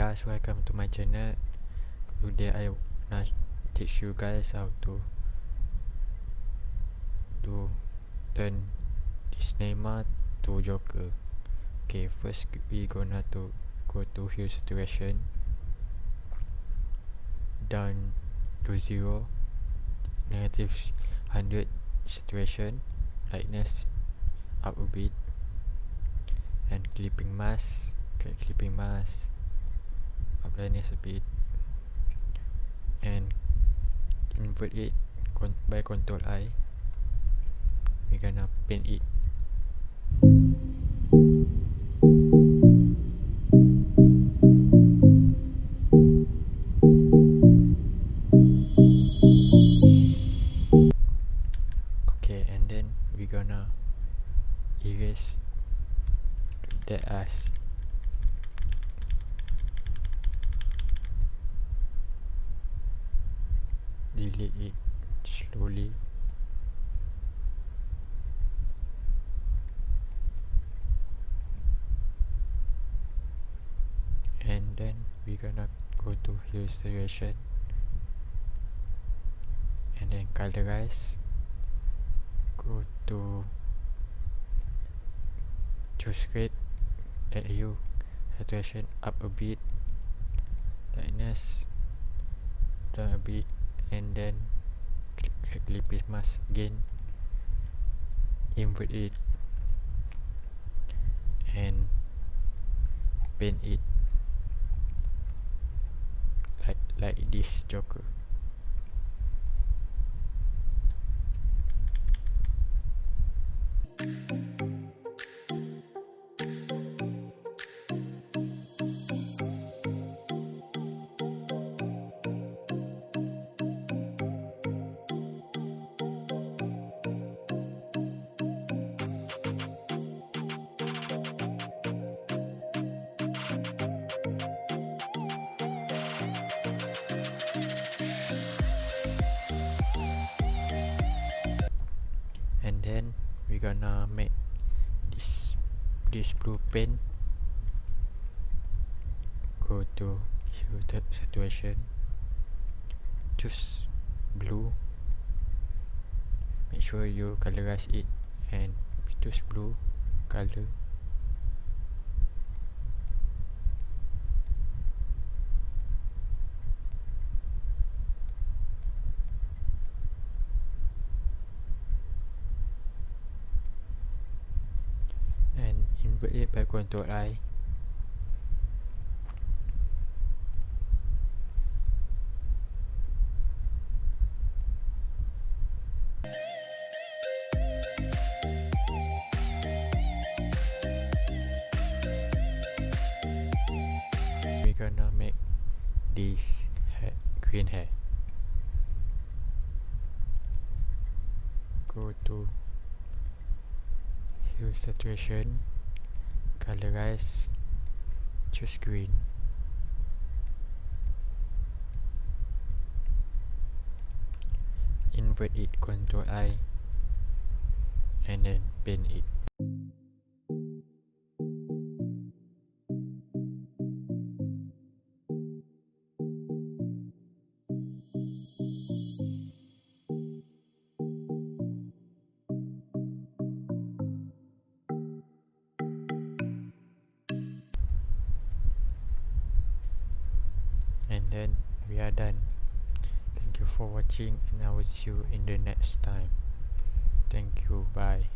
guys, welcome to my channel. Today I wanna teach you guys how to turn this Neymar to Joker. Okay, first we gonna go to hue saturation, down to 0, -100 saturation, lightness up a bit, and clipping mask. Okay, clipping mask, up lightness a bit, and invert it by Ctrl I. We're gonna paint it. Okay, and then we're gonna erase that as delete it slowly. And then we're gonna go to hue saturation and then colorize. Go to choose grade, add hue saturation up a bit, lightness down a bit, and then clipping mask again, invert it, and paint it like this Joker. And then we're gonna make this blue pen. Go to hue saturation, choose blue, make sure you colorize it and choose blue color. And invert it by Ctrl I. We're gonna make this green hair. Go to hue saturation, colorize, choose green. Invert it, Ctrl I, and then paint it. And then we are done. Thank you for watching, and I will see you in the next time. Thank you, bye.